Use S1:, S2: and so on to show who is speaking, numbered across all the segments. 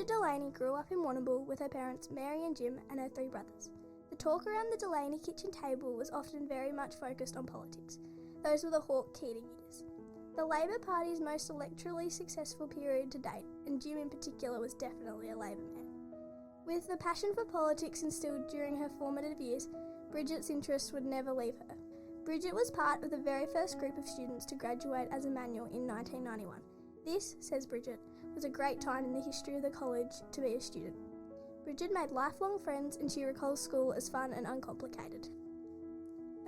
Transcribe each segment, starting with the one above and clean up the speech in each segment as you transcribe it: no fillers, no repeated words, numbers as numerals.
S1: Brigid Delaney grew up in Warrnambool with her parents Mary and Jim and her 3 brothers. The talk around the Delaney kitchen table was often very much focused on politics. Those were the Hawke-Keating years. The Labor Party's most electorally successful period to date, and Jim in particular was definitely a Labor man. With the passion for politics instilled during her formative years, Brigid's interests would never leave her. Brigid was part of the very first group of students to graduate as Emmanuel in 1991. This, says Brigid, was a great time in the history of the college to be a student. Brigid made lifelong friends and she recalls school as fun and uncomplicated.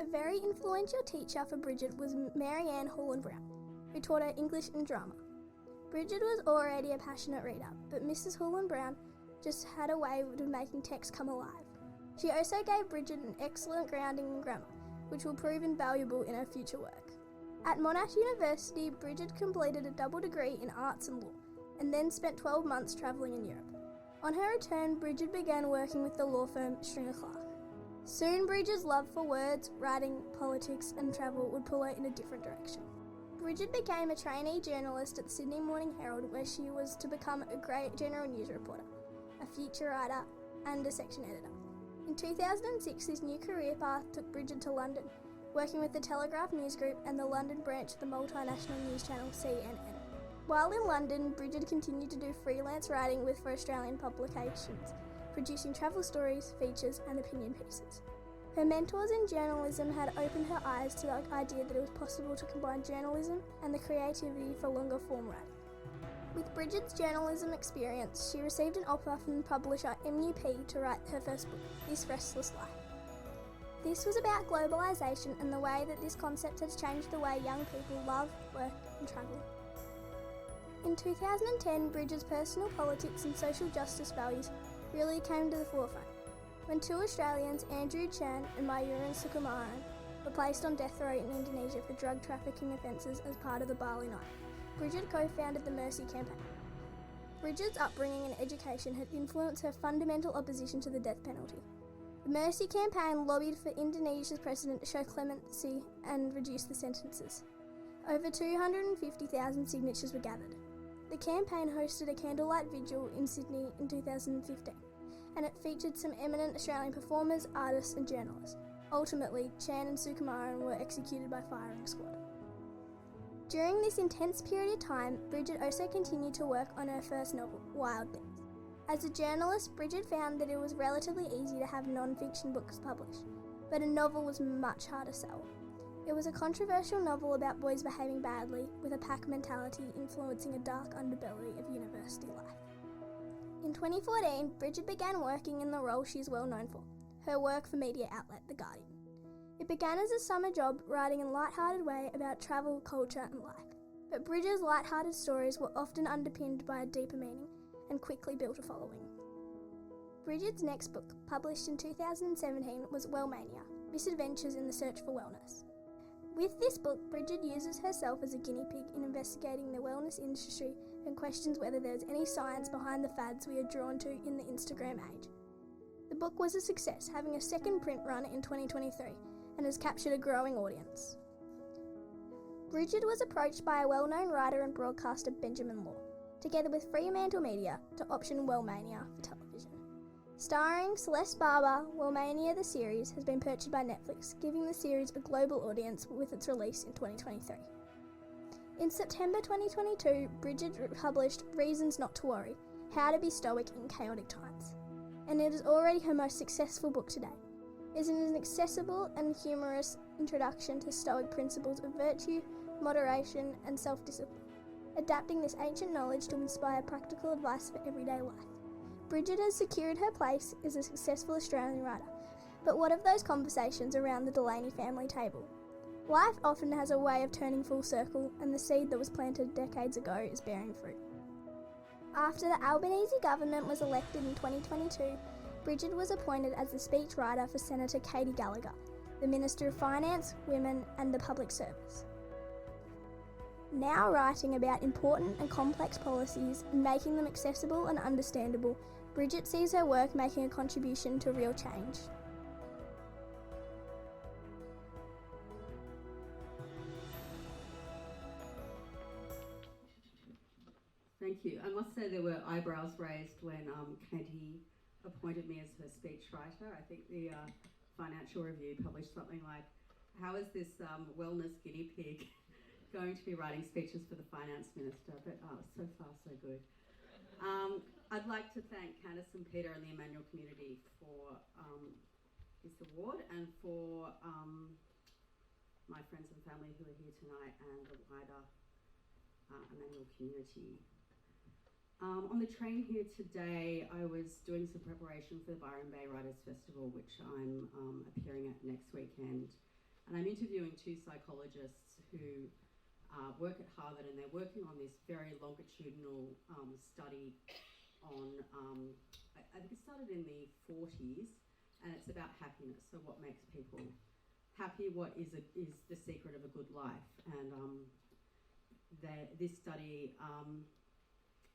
S1: A very influential teacher for Brigid was Mary Ann Brown, who taught her English and drama. Brigid was already a passionate reader, but Mrs. Brown just had a way of making text come alive. She also gave Brigid an excellent grounding in grammar, which will prove invaluable in her future work. At Monash University, Brigid completed a double degree in arts and law, and then spent 12 months travelling in Europe. On her return, Brigid began working with the law firm Stringer Clark. Soon, Brigid's love for words, writing, politics and travel would pull her in a different direction. Brigid became a trainee journalist at the Sydney Morning Herald, where she was to become a great general news reporter, a feature writer and a section editor. In 2006, this new career path took Brigid to London, working with the Telegraph News Group and the London branch of the multinational news channel CNN. While in London, Brigid continued to do freelance writing for Australian publications, producing travel stories, features and opinion pieces. Her mentors in journalism had opened her eyes to the idea that it was possible to combine journalism and the creativity for longer form writing. With Brigid's journalism experience, she received an offer from the publisher MUP to write her first book, This Restless Life. This was about globalisation and the way that this concept has changed the way young people love, work and travel. In 2010, Brigid's personal politics and social justice values really came to the forefront, when 2 Australians, Andrew Chan and Mayuran Sukumaran, were placed on death row in Indonesia for drug trafficking offences as part of the Bali Night. Brigid co-founded the Mercy campaign. Brigid's upbringing and education had influenced her fundamental opposition to the death penalty. The Mercy campaign lobbied for Indonesia's president to show clemency and reduce the sentences. Over 250,000 signatures were gathered. The campaign hosted a candlelight vigil in Sydney in 2015, and it featured some eminent Australian performers, artists and journalists. Ultimately, Chan and Sukumaran were executed by firing squad. During this intense period of time, Brigid also continued to work on her first novel, Wild Things. As a journalist, Brigid found that it was relatively easy to have non-fiction books published, but a novel was much harder to sell. It was a controversial novel about boys behaving badly, with a pack mentality influencing a dark underbelly of university life. In 2014, Brigid began working in the role she is well known for, her work for media outlet The Guardian. It began as a summer job, writing in a light-hearted way about travel, culture and life. But Brigid's light-hearted stories were often underpinned by a deeper meaning and quickly built a following. Brigid's next book, published in 2017, was Wellmania, Misadventures in the Search for Wellness. With this book, Brigid uses herself as a guinea pig in investigating the wellness industry and questions whether there is any science behind the fads we are drawn to in the Instagram age. The book was a success, having a second print run in 2023, and has captured a growing audience. Brigid was approached by a well-known writer and broadcaster Benjamin Law, together with Fremantle Media, to option Wellmania for television. Starring Celeste Barber, Wellmania the series has been purchased by Netflix, giving the series a global audience with its release in 2023. In September 2022, Brigid published Reasons Not to Worry, How to Be Stoic in Chaotic Times, and it is already her most successful book to date. It is an accessible and humorous introduction to Stoic principles of virtue, moderation and self-discipline, adapting this ancient knowledge to inspire practical advice for everyday life. Brigid has secured her place as a successful Australian writer, but what of those conversations around the Delaney family table? Life often has a way of turning full circle, and the seed that was planted decades ago is bearing fruit. After the Albanese government was elected in 2022, Brigid was appointed as the speechwriter for Senator Katie Gallagher, the Minister of Finance, Women and the Public Service. Now writing about important and complex policies and making them accessible and understandable, Brigid sees her work making a contribution to real change.
S2: Thank thank you. I must say there were eyebrows raised when Katie appointed me as her speechwriter. I think the Financial Review published something like, how is this wellness guinea pig going to be writing speeches for the Finance Minister? But so far so good. I'd like to thank Candice and Peter and the Emmanuel community for this award, and for my friends and family who are here tonight, and the wider Emmanuel community. On the train here today, I was doing some preparation for the Byron Bay Writers Festival, which I'm appearing at next weekend. And I'm interviewing two psychologists who work at Harvard, and they're working on this very longitudinal study on, I think it started in the 40s, and it's about happiness. So what makes people happy? What is the secret of a good life? And this study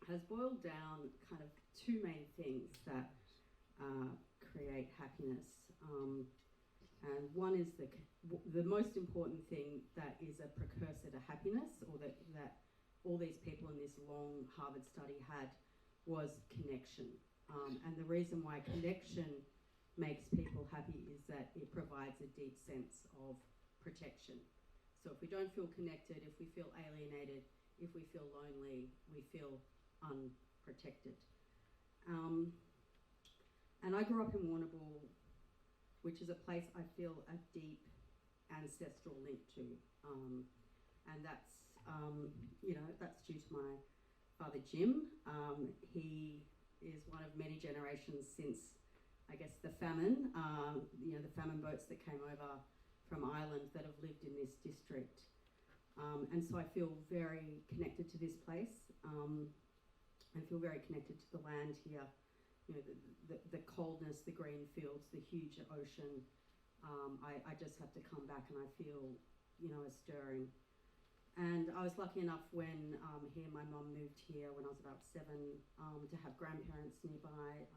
S2: has boiled down kind of two main things that create happiness. And one is the most important thing that is a precursor to happiness, or that all these people in this long Harvard study had, was connection. And the reason why connection makes people happy is that it provides a deep sense of protection. So if we don't feel connected, if we feel alienated, if we feel lonely, we feel unprotected. And I grew up in Warrnambool, which is a place I feel a deep ancestral link to. And that's, that's due to my father, Jim. He is one of many generations since, I guess, the famine, the famine boats that came over from Ireland that have lived in this district. And so I feel very connected to this place. I feel very connected to the land here. You know, the coldness, the green fields, the huge ocean. I just have to come back and I feel, a stirring. And I was lucky enough when my mum moved here when I was about 7, to have grandparents nearby,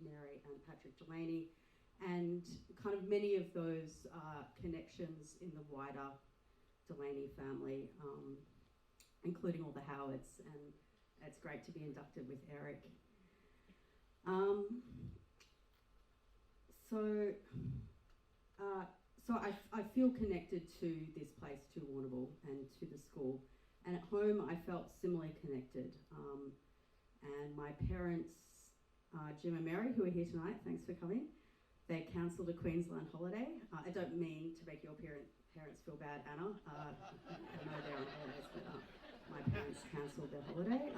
S2: Mary and Patrick Delaney, and kind of many of those connections in the wider Delaney family, including all the Howards, and it's great to be inducted with Eric. So I feel connected to this place, to Warrnambool, and to the school. And at home, I felt similarly connected. And my parents, Jim and Mary, who are here tonight, thanks for coming, they cancelled a Queensland holiday. I don't mean to make your parents feel bad, Anna. I know they're on holidays, but my parents cancelled their holiday.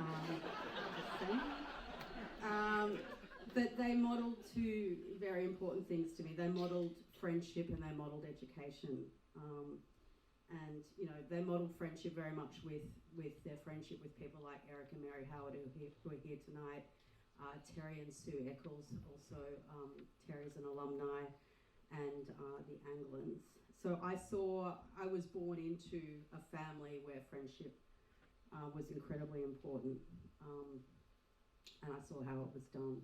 S2: But they modelled two very important things to me. They modelled friendship and they modelled education. And they modelled friendship very much with their friendship with people like Eric and Mary Howard, who are here tonight. Terry and Sue Eccles, also Terry's an alumni, and the Anglins. So I was born into a family where friendship was incredibly important, and I saw how it was done.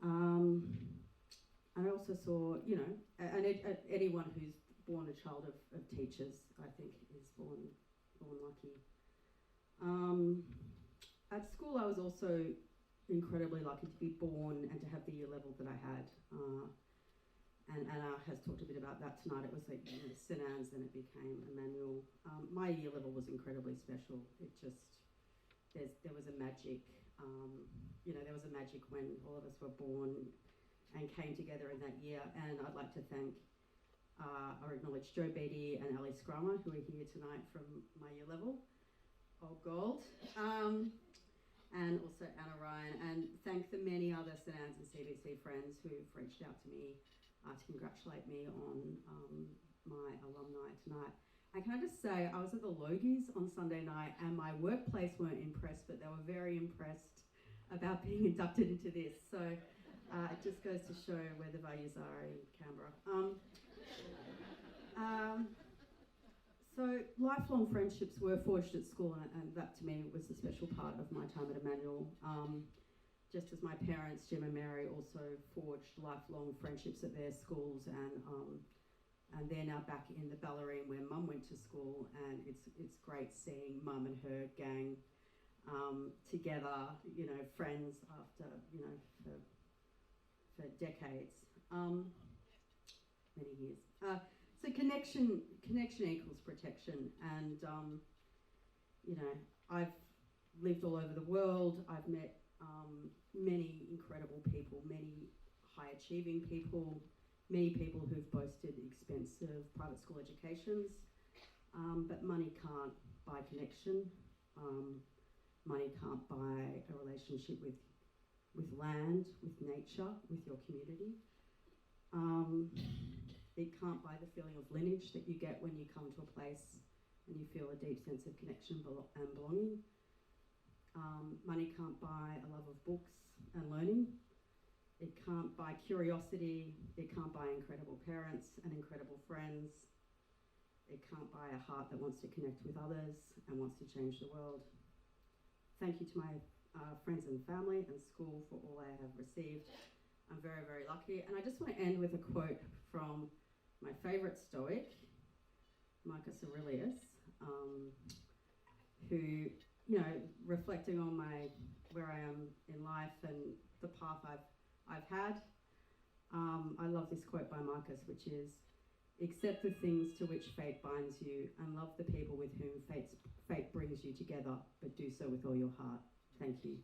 S2: And I also saw, anyone who's born a child of teachers, I think, is born lucky. At school, I was also incredibly lucky to be born and to have the year level that I had. And Anna has talked a bit about that tonight. It was like St Anne's, then it became Emmanuel. My year level was incredibly special. It just, there was a magic, there was a magic when all of us were born and came together in that year. And I'd like to thank, or acknowledge Joe Beatty and Ali Scrummer, who are here tonight from my year level, Old Gold. And also Anna Ryan, and thank the many other St Anne's and CBC friends who've reached out to me to congratulate me on my alumni tonight. And can I just say, I was at the Logies on Sunday night, and my workplace weren't impressed, but they were very impressed about being inducted into this. So it just goes to show where the values are in Canberra. So lifelong friendships were forged at school, and that to me was a special part of my time at Emmanuel. Just as my parents, Jim and Mary, also forged lifelong friendships at their schools, and they're now back in the Ballerine where Mum went to school, and it's great seeing Mum and her gang together, you know, friends after, you know, for decades, many years. So connection equals protection, and you know, I've lived all over the world. I've met many incredible people, many high-achieving people, many people who've boasted expensive private school educations, but money can't buy connection. Money can't buy a relationship with land, with nature, with your community. It can't buy the feeling of lineage that you get when you come to a place and you feel a deep sense of connection and belonging. Money can't buy a love of books and learning. It can't buy curiosity. It can't buy incredible parents and incredible friends. It can't buy a heart that wants to connect with others and wants to change the world. Thank you to my friends and family and school for all I have received. I'm very, very lucky. And I just want to end with a quote from my favourite Stoic, Marcus Aurelius, who, you know, reflecting on where I am in life and the path I've had, I love this quote by Marcus, which is, "Accept the things to which fate binds you and love the people with whom fate brings you together, but do so with all your heart." Thank you.